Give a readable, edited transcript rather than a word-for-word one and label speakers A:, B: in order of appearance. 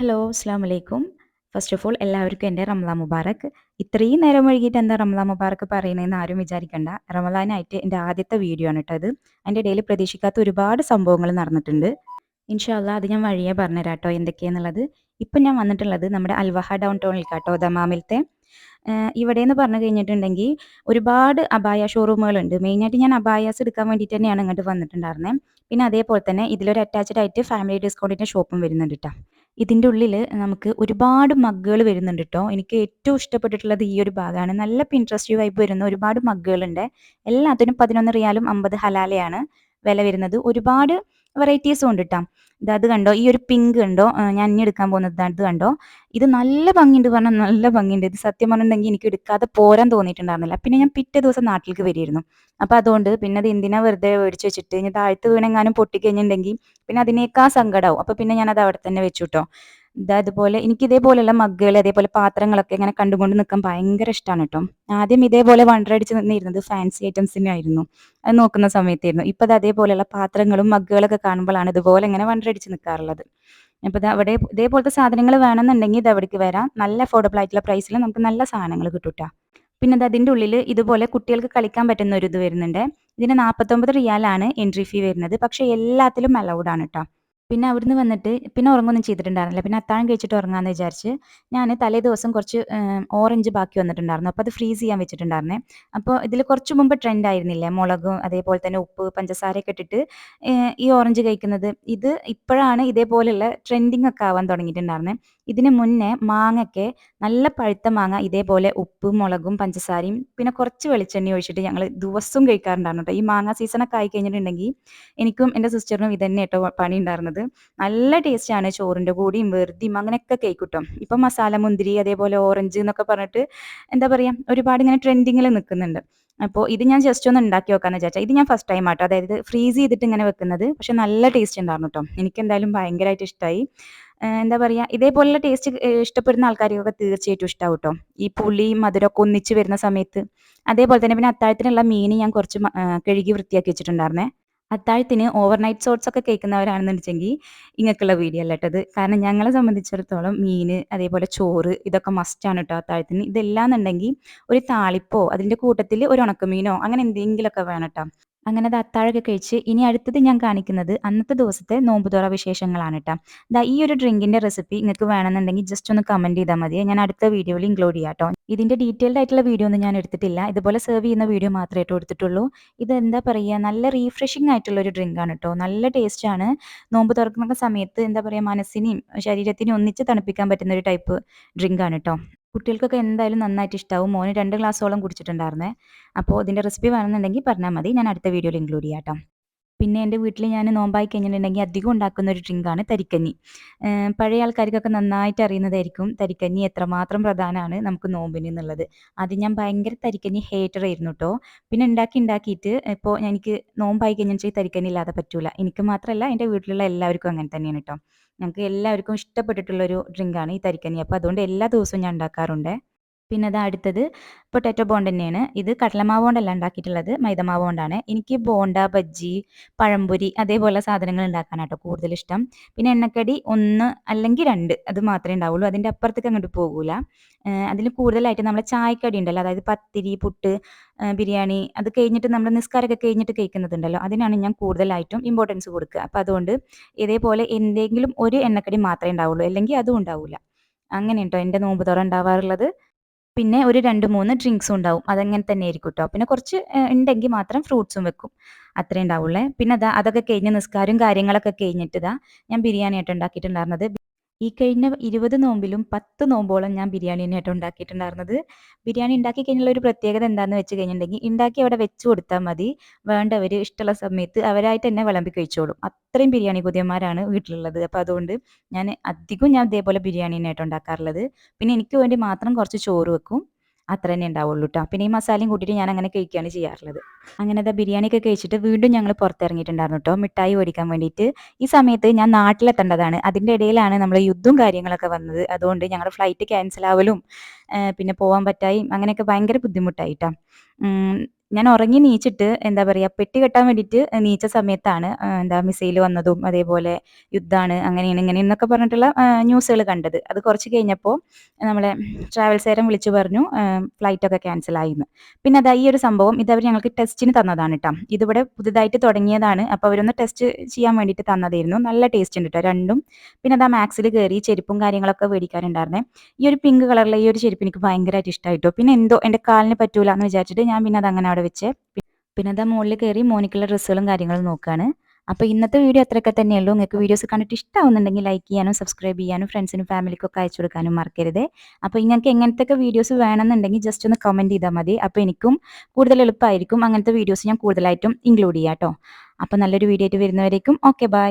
A: Hello, അസ്സലാമു അലൈക്കും. First of all എല്ലാവർക്കും എൻ്റെ റമളാൻ മുബാറക്. ഇത്രയും നേരം വൈകിയിട്ട് എന്താ റമളാൻ മുബാറക് പറയണേന്ന് ആരും വിചാരിക്കണ്ട. റമളാനായിട്ട് എൻ്റെ ആദ്യത്തെ വീഡിയോ ആണ് ട്ടോ ഇത്. അതിൻ്റെ ഇടയിൽ പ്രതീക്ഷിക്കാത്ത ഒരുപാട് സംഭവങ്ങൾ നടന്നിട്ടുണ്ട്. ഇൻഷാ അള്ളാ അത് ഞാൻ വഴിയേ പറഞ്ഞുതരാം ട്ടോ എന്തൊക്കെയാന്നുള്ളത്. ഇപ്പം ഞാൻ വന്നിട്ടുള്ളത് നമ്മുടെ അൽവഹ ഡൗൺ ടൗണിലേക്കാട്ടോ, ദമാമിലത്തെ. ഇവിടെയെന്ന് പറഞ്ഞു കഴിഞ്ഞിട്ടുണ്ടെങ്കിൽ ഒരുപാട് അബായ ഷോറൂമുകളുണ്ട്. മെയിനായിട്ട് ഞാൻ അബായാസ് എടുക്കാൻ വേണ്ടിയിട്ട് തന്നെയാണ് ഇങ്ങോട്ട് വന്നിട്ടുണ്ടായിരുന്നത്. പിന്നെ അതേപോലെ തന്നെ ഇതിലൊരു അറ്റാച്ച്ഡ് ആയിട്ട് ഫാമിലി ഡിസ്കൗണ്ടിൻ്റെ ഷോപ്പും വരുന്നുണ്ട് ട്ടോ. ഇതിൻ്റെ ഉള്ളിൽ നമുക്ക് ഒരുപാട് മഗ്ഗുകൾ വരുന്നുണ്ട് ട്ടോ. എനിക്ക് ഏറ്റവും ഇഷ്ടപ്പെട്ടിട്ടുള്ളത് ഈ ഒരു ഭാഗമാണ്. നല്ല പിൻട്രസ്റ്റ് വൈബ് വരുന്ന ഒരുപാട് മഗ്ഗുകളുണ്ട്. എല്ലാത്തിനും 11 റിയാലും 50 ഹലാലയാണ് വില വരുന്നത്. ഒരുപാട് വെറൈറ്റീസും ഉണ്ട് ട്ടോ. ഇത് കണ്ടോ, ഈ ഒരു പിങ്ക് കണ്ടോ, ഞാൻ ഇനി എടുക്കാൻ പോകുന്നത് ഇത് കണ്ടോ. ഇത് നല്ല ഭംഗിയുണ്ട് പറഞ്ഞാൽ നല്ല ഭംഗിയുണ്ട്. ഇത് സത്യം പറഞ്ഞിട്ടുണ്ടെങ്കിൽ എനിക്ക് എടുക്കാതെ പോരാൻ തോന്നിയിട്ടുണ്ടായിരുന്നില്ല. പിന്നെ ഞാൻ പിറ്റേ ദിവസം നാട്ടിലേക്ക് വരികയായിരുന്നു. അപ്പോൾ അതുകൊണ്ട് പിന്നെ അത് എന്തിനാ വെറുതെ മേടിച്ച് വെച്ചിട്ട് ഇനി താഴത്ത് വീണെങ്ങാനും പൊട്ടിക്കഴിഞ്ഞിട്ടുണ്ടെങ്കിൽ പിന്നെ അതിനേക്കാൾ സങ്കടമാവും. അപ്പോൾ പിന്നെ ഞാനത് അവിടെ തന്നെ വെച്ചു ട്ടോ. അതുപോലെ എനിക്ക് ഇതേപോലെയുള്ള മഗ്ഗുകൾ അതേപോലെ പാത്രങ്ങളൊക്കെ ഇങ്ങനെ കണ്ടുകൊണ്ട് നിൽക്കാൻ ഭയങ്കര ഇഷ്ടമാണ് കേട്ടോ. ആദ്യം ഇതേപോലെ വണ്ടറടിച്ച് നിന്നിരുന്നത് ഫാൻസി ഐറ്റംസിനായിരുന്നു. അത് നോക്കുന്ന സമയത്തായിരുന്നു. ഇപ്പം അത് അതേപോലെയുള്ള പാത്രങ്ങളും മഗ്ഗുകളൊക്കെ കാണുമ്പോഴാണ് ഇതുപോലെ ഇങ്ങനെ വണ്ടറടിച്ച് നിൽക്കാറുള്ളത്. അപ്പോൾ ഇത് അവിടെ ഇതേപോലത്തെ സാധനങ്ങൾ വേണമെന്നുണ്ടെങ്കിൽ ഇത് അവിടേക്ക് വരാം. നല്ല അഫോർഡബിൾ ആയിട്ടുള്ള പ്രൈസിൽ നമുക്ക് നല്ല സാധനങ്ങൾ കിട്ടും ട്ടോ. പിന്നെ അത് അതിൻ്റെ ഉള്ളിൽ ഇതുപോലെ കുട്ടികൾക്ക് കളിക്കാൻ പറ്റുന്ന ഒരു ഇത് വരുന്നുണ്ട്. ഇതിന് 49 റിയാലാണ് എൻട്രി ഫീ വരുന്നത്. പക്ഷേ എല്ലാത്തിലും അലൗഡ് ആണ് ട്ടോ. പിന്നെ അവിടുന്ന് വന്നിട്ട് പിന്നെ ഉറങ്ങുകയൊന്നും ചെയ്തിട്ടുണ്ടായിരുന്നില്ല. പിന്നെ അത്താഴം കഴിച്ചിട്ട് ഉറങ്ങാമെന്ന് വിചാരിച്ച് ഞാൻ തലേ ദിവസം കുറച്ച് ഓറഞ്ച് ബാക്കി വന്നിട്ടുണ്ടായിരുന്നു. അപ്പോൾ അത് ഫ്രീസ് ചെയ്യാൻ വെച്ചിട്ടുണ്ടായിരുന്നേ. അപ്പോൾ ഇതിൽ കുറച്ച് മുമ്പ് ട്രെൻഡ് ആയിരുന്നില്ലേ, മുളകും അതേപോലെ തന്നെ ഉപ്പ് പഞ്ചസാരയൊക്കെ ഇട്ടിട്ട് ഈ ഓറഞ്ച് കഴിക്കുന്നത്. ഇത് ഇപ്പോഴാണ് ഇതേപോലെയുള്ള ട്രെൻഡിങ് ഒക്കെ ആവാൻ തുടങ്ങിയിട്ടുണ്ടായിരുന്നത്. ഇതിന് മുന്നേ മാങ്ങയ്ക്ക് നല്ല പഴുത്ത മാങ്ങ ഇതേപോലെ ഉപ്പും മുളകും പഞ്ചസാരയും പിന്നെ കുറച്ച് വെളിച്ചെണ്ണ ഒഴിച്ചിട്ട് ഞങ്ങൾ ദിവസവും കഴിക്കാറുണ്ടായിരുന്നു ട്ടോ. ഈ മാങ്ങ സീസണൊക്കെ ആയി കഴിഞ്ഞിട്ടുണ്ടെങ്കിൽ എനിക്കും എൻ്റെ സിസ്റ്ററിനും ഇതന്നെ കേട്ടോ പണി ഉണ്ടായിരുന്നത്. നല്ല ടേസ്റ്റാണ് ചോറിൻ്റെ കൂടെയും വെറുതെയും അങ്ങനെയൊക്കെ കഴിക്കൂട്ടോ. ഇപ്പം മസാല മുന്തിരി അതേപോലെ ഓറഞ്ച് എന്നൊക്കെ പറഞ്ഞിട്ട് എന്താ പറയുക ഒരുപാട് ഇങ്ങനെ ട്രെൻഡിങ്ങിൽ നിൽക്കുന്നുണ്ട്. അപ്പോൾ ഇത് ഞാൻ ജസ്റ്റ് ഒന്ന് ഉണ്ടാക്കി നോക്കാമെന്ന് വിചാരിച്ചാൽ. ഇത് ഞാൻ ഫസ്റ്റ് ടൈം ആട്ടോ, അതായത് ഫ്രീസ് ചെയ്തിട്ട് ഇങ്ങനെ വെക്കുന്നത്. പക്ഷെ നല്ല ടേസ്റ്റ് ഉണ്ടായിരുന്നു കേട്ടോ. എനിക്കെന്തായാലും ഭയങ്കരമായിട്ട് ഇഷ്ടമായി. എന്താ പറയുക ഇതേപോലുള്ള ടേസ്റ്റ് ഇഷ്ടപ്പെടുന്ന ആൾക്കാർക്കൊക്കെ തീർച്ചയായിട്ടും ഇഷ്ടമാവും കേട്ടോ. ഈ പുളിയും മധുരമൊക്കെ ഒന്നിച്ച് വരുന്ന സമയത്ത്. അതേപോലെ തന്നെ പിന്നെ അത്താഴത്തിനുള്ള മീൻ ഞാൻ കുറച്ച് കഴുകി വൃത്തിയാക്കി വെച്ചിട്ടുണ്ടായിരുന്നേ. അത്താഴത്തിന് ഓവർനൈറ്റ് ഓട്സ് ഒക്കെ കഴിക്കുന്നവരാണെന്ന് വെച്ചെങ്കിൽ ഇങ്ങക്കുള്ള വീഡിയോ അല്ല ട്ടോ ഇത്. കാരണം ഞങ്ങളെ സംബന്ധിച്ചിടത്തോളം മീന് അതേപോലെ ചോറ് ഇതൊക്കെ മസ്റ്റാണ് ട്ടോ അത്താഴത്തിന്. ഇതല്ലാന്നുണ്ടെങ്കിൽ ഒരു താളിപ്പോ അതിൻ്റെ കൂട്ടത്തിൽ ഒരു ഉണക്കമീനോ അങ്ങനെ എന്തെങ്കിലുമൊക്കെ വേണം ട്ടോ. അങ്ങനെ അത് അത്താഴമൊക്കെ കഴിച്ച് ഇനി അടുത്തത് ഞാൻ കാണിക്കുന്നത് അന്നത്തെ ദിവസത്തെ നോമ്പുതുറ വിശേഷങ്ങളാണ് ട്ടോ. ഈ ഒരു ഡ്രിങ്കിൻ്റെ റെസിപ്പി നിങ്ങൾക്ക് വേണമെന്നുണ്ടെങ്കിൽ ജസ്റ്റ് ഒന്ന് കമൻറ്റ് ചെയ്താൽ മതി. ഞാൻ അടുത്ത വീഡിയോയിൽ ഇൻക്ലൂഡ് ചെയ്യാം ട്ടോ. ഇതിൻ്റെ ഡീറ്റെയിൽഡ് ആയിട്ടുള്ള വീഡിയോ ഒന്നും ഞാൻ എടുത്തിട്ടില്ല. ഇതുപോലെ സെർവ് ചെയ്യുന്ന വീഡിയോ മാത്രമേ ട്ടോ എടുത്തിട്ടുള്ളൂ. ഇത് എന്താ പറയുക നല്ല റീഫ്രഷിംഗ് ആയിട്ടുള്ള ഒരു ഡ്രിങ്കാണ് ട്ടോ. നല്ല ടേസ്റ്റാണ്. നോമ്പ് തുറക്കുന്ന സമയത്ത് എന്താ പറയുക മനസ്സിനെയും ശരീരത്തിനെയും ഒന്നിച്ച് തണുപ്പിക്കാൻ പറ്റുന്ന ഒരു ടൈപ്പ് ഡ്രിങ്കാണ് ട്ടോ. കുട്ടികൾക്കൊക്കെ എന്തായാലും നന്നായിട്ട് ഇഷ്ടാവും. മോന് 2 ഗ്ലാസോളം കുടിച്ചിട്ടുണ്ടായിരുന്നേ. അപ്പോൾ ഇതിൻ്റെ റെസിപ്പി വേണമെന്നുണ്ടെങ്കിൽ പറഞ്ഞാൽ മതി. ഞാൻ അടുത്ത വീഡിയോയിൽ ഇൻക്ലൂഡ് ചെയ്യാം ട്ടോ. പിന്നെ എൻ്റെ വീട്ടിൽ ഞാൻ നോമ്പായി കഴിഞ്ഞിട്ടുണ്ടെങ്കിൽ അധികം ഉണ്ടാക്കുന്ന ഒരു ഡ്രിങ്കാണ് തരിക്കഞ്ഞി. പഴയ ആൾക്കാർക്കൊക്കെ നന്നായിട്ട് അറിയുന്നതായിരിക്കും തരിക്കഞ്ഞി എത്രമാത്രം പ്രധാനമാണ് നമുക്ക് നോമ്പിന് എന്നുള്ളത്. അത് ഞാൻ ഭയങ്കര തരിക്കഞ്ഞി ഹേറ്റർ ആയിരുന്നു ട്ടോ. പിന്നെ ഉണ്ടാക്കിയിട്ട് ഇപ്പോൾ എനിക്ക് നോമ്പായി കഴിഞ്ഞാൽ തരിക്കഞ്ഞി ഇല്ലാതെ പറ്റൂല. എനിക്ക് മാത്രമല്ല എൻ്റെ വീട്ടിലുള്ള എല്ലാവർക്കും അങ്ങനെ തന്നെയാണ് ട്ടോ. ഞങ്ങൾക്ക് എല്ലാവർക്കും ഇഷ്ടപ്പെട്ടിട്ടുള്ളൊരു ഡ്രിങ്കാണ് ഈ തരിക്കഞ്ഞി. അപ്പോൾ അതുകൊണ്ട് എല്ലാ ദിവസവും ഞാൻ ഉണ്ടാക്കാറുണ്ട്. പിന്നെ അടുത്തത് പൊട്ടാറ്റോ ബോണ്ട് തന്നെയാണ്. ഇത് കടലമാവ് കൊണ്ടല്ല ഉണ്ടാക്കിയിട്ടുള്ളത്, മൈദമാവ് കൊണ്ടാണ്. എനിക്ക് ബോണ്ട, ബജ്ജി, പഴംപൊരി അതേപോലെ സാധനങ്ങൾ ഉണ്ടാക്കാനാട്ടോ കൂടുതൽ ഇഷ്ടം. പിന്നെ എണ്ണക്കടി 1 അല്ലെങ്കിൽ 2 അത് മാത്രമേ ഉണ്ടാവുള്ളൂ. അതിൻ്റെ അപ്പുറത്തേക്ക് അങ്ങോട്ട് പോകൂല. അതിൽ കൂടുതലായിട്ട് നമ്മളെ ചായക്കടി ഉണ്ടല്ലോ, അതായത് പത്തിരി, പുട്ട്, ബിരിയാണി അത് കഴിഞ്ഞിട്ട് നമ്മൾ നിസ്കാരമൊക്കെ കഴിഞ്ഞിട്ട് കഴിക്കുന്നതുണ്ടല്ലോ, അതിനാണ് ഞാൻ കൂടുതലായിട്ടും ഇമ്പോർട്ടൻസ് കൊടുക്കുക. അപ്പോൾ അതുകൊണ്ട് ഇതേപോലെ എന്തെങ്കിലും ഒരു എണ്ണക്കടി മാത്രമേ ഉണ്ടാവുള്ളൂ, അല്ലെങ്കിൽ അതും ഉണ്ടാവില്ല. അങ്ങനെ കേട്ടോ എൻ്റെ നോമ്പ് തുറ ഉണ്ടാവാറുള്ളത്. പിന്നെ ഒരു 2, 3 ഡ്രിങ്ക്സും ഉണ്ടാവും. അതങ്ങനെ തന്നെ ആയിരിക്കും ട്ടോ. പിന്നെ കുറച്ച് ഉണ്ടെങ്കിൽ മാത്രം ഫ്രൂട്ട്സും വെക്കും. അത്രേ ഉണ്ടാവുള്ളേ. പിന്നെ അതൊക്കെ കഴിഞ്ഞ് നിസ്കാരവും കാര്യങ്ങളൊക്കെ കഴിഞ്ഞിട്ട് ഞാൻ ബിരിയാണി ആട്ടോ ഉണ്ടാക്കിയിട്ടുണ്ടായിരുന്നത്. ഈ കഴിഞ്ഞ 20 നോമ്പിലും 10 നോമ്പോളം ഞാൻ ബിരിയാണി തന്നെയാട്ടോ ഉണ്ടാക്കിയിട്ടുണ്ടായിരുന്നത്. ബിരിയാണി ഉണ്ടാക്കി കഴിഞ്ഞുള്ള ഒരു പ്രത്യേകത എന്താണെന്ന് വെച്ച് കഴിഞ്ഞിട്ടുണ്ടെങ്കിൽ ഉണ്ടാക്കി അവിടെ വെച്ച് കൊടുത്താൽ മതി. വേണ്ടവർ ഇഷ്ടമുള്ള സമയത്ത് അവരായിട്ട് തന്നെ വിളമ്പി കഴിച്ചോളും. അത്രയും ബിരിയാണി കൊതിയന്മാരാണ് വീട്ടിലുള്ളത്. അപ്പോൾ അതുകൊണ്ട് ഞാൻ ഇതേപോലെ ബിരിയാണി തന്നെയാട്ടോ ഉണ്ടാക്കാറുള്ളത്. പിന്നെ എനിക്ക് വേണ്ടി മാത്രം കുറച്ച് ചോറ് വെക്കും. അത്ര തന്നെ ഉണ്ടാവുള്ളൂ ട്ടോ. പിന്നെ ഈ മസാലയും കൂട്ടിയിട്ട് ഞാൻ അങ്ങനെ കഴിക്കുകയാണ് ചെയ്യാറുള്ളത്. അങ്ങനെ ബിരിയാണിയൊക്കെ കഴിച്ചിട്ട് വീണ്ടും ഞങ്ങൾ പുറത്തിറങ്ങിയിട്ടുണ്ടായിരുന്നു ട്ടോ മിഠായി മേടിക്കാൻ വേണ്ടിയിട്ട്. ഈ സമയത്ത് ഞാൻ നാട്ടിലെത്തേണ്ടതാണ്. അതിൻ്റെ ഇടയിലാണ് നമ്മൾ യുദ്ധവും കാര്യങ്ങളൊക്കെ വന്നത്. അതുകൊണ്ട് ഞങ്ങളുടെ ഫ്ലൈറ്റ് ക്യാൻസൽ ആവലും പിന്നെ പോകാൻ പറ്റായും അങ്ങനെയൊക്കെ ഭയങ്കര ബുദ്ധിമുട്ടായി ട്ടോ. ഞാൻ ഉറങ്ങി നീച്ചിട്ട് എന്താ പറയുക പെട്ടി കെട്ടാൻ വേണ്ടിയിട്ട് നീച്ച സമയത്താണ് എന്താ മിസൈൽ വന്നതും അതേപോലെ യുദ്ധമാണ് അങ്ങനെയാണ് ഇങ്ങനെയെന്നൊക്കെ പറഞ്ഞിട്ടുള്ള ന്യൂസുകൾ കണ്ടത്. അത് കുറച്ച് കഴിഞ്ഞപ്പോൾ നമ്മളെ ട്രാവൽസുകാരൻ വിളിച്ചു പറഞ്ഞു ഫ്ലൈറ്റൊക്കെ ക്യാൻസലായിന്ന്. പിന്നെ അതാ ഈ ഒരു സംഭവം ഇതവർ ഞങ്ങൾക്ക് ടെസ്റ്റിന് തന്നതാണ് കേട്ടോ. ഇതിവിടെ പുതുതായിട്ട് തുടങ്ങിയതാണ്. അപ്പോൾ അവരൊന്ന് ടെസ്റ്റ് ചെയ്യാൻ വേണ്ടിയിട്ട് തന്നതായിരുന്നു. നല്ല ടേസ്റ്റ് ഉണ്ട് കേട്ടോ രണ്ടും. പിന്നെ അതാ മാക്സിൽ കയറി ചെരുപ്പും കാര്യങ്ങളൊക്കെ മേടിക്കാനുണ്ടായിരുന്നേ. ഈ ഒരു പിങ്ക് കളറിലെ ഈ ഒരു ചെരുപ്പ് എനിക്ക് ഭയങ്കരമായിട്ട് ഇഷ്ടമായിട്ടോ. പിന്നെ എന്തോ എൻ്റെ കാലിന് പറ്റൂല എന്ന് വിചാരിച്ചിട്ട് ഞാൻ പിന്നെ അതങ്ങനെ അവിടെ വെച്ച് പിന്നെ അതാ മുകളിൽ കയറി മോനിക്കുള്ള ഡ്രസ്സുകളും കാര്യങ്ങളും നോക്കുകയാണ്. അപ്പോൾ ഇന്നത്തെ വീഡിയോ അത്രയൊക്കെ തന്നെയുള്ളൂ. നിങ്ങൾക്ക് വീഡിയോസ് കണ്ടിട്ട് ഇഷ്ടമാവുന്നുണ്ടെങ്കിൽ ലൈക്ക് ചെയ്യാനും സബ്സ്ക്രൈബ് ചെയ്യാനും ഫ്രണ്ട്സിനും ഫാമിലിക്കൊക്കെ അയച്ചു കൊടുക്കാനും മറക്കരുത്. അപ്പോൾ നിങ്ങൾക്ക് എങ്ങനത്തെയൊക്കെ വീഡിയോസ് വേണമെന്നുണ്ടെങ്കിൽ ജസ്റ്റ് ഒന്ന് കമൻറ്റ് ചെയ്താൽ മതി. അപ്പോൾ എനിക്കും കൂടുതൽ എളുപ്പമായിരിക്കും അങ്ങനത്തെ വീഡിയോസ് ഞാൻ കൂടുതലായിട്ടും ഇൻക്ലൂഡ് ചെയ്യാം കേട്ടോ. അപ്പോൾ നല്ലൊരു വീഡിയോ ആയിട്ട് വരുന്നവരേക്കും ഓക്കെ ബൈ.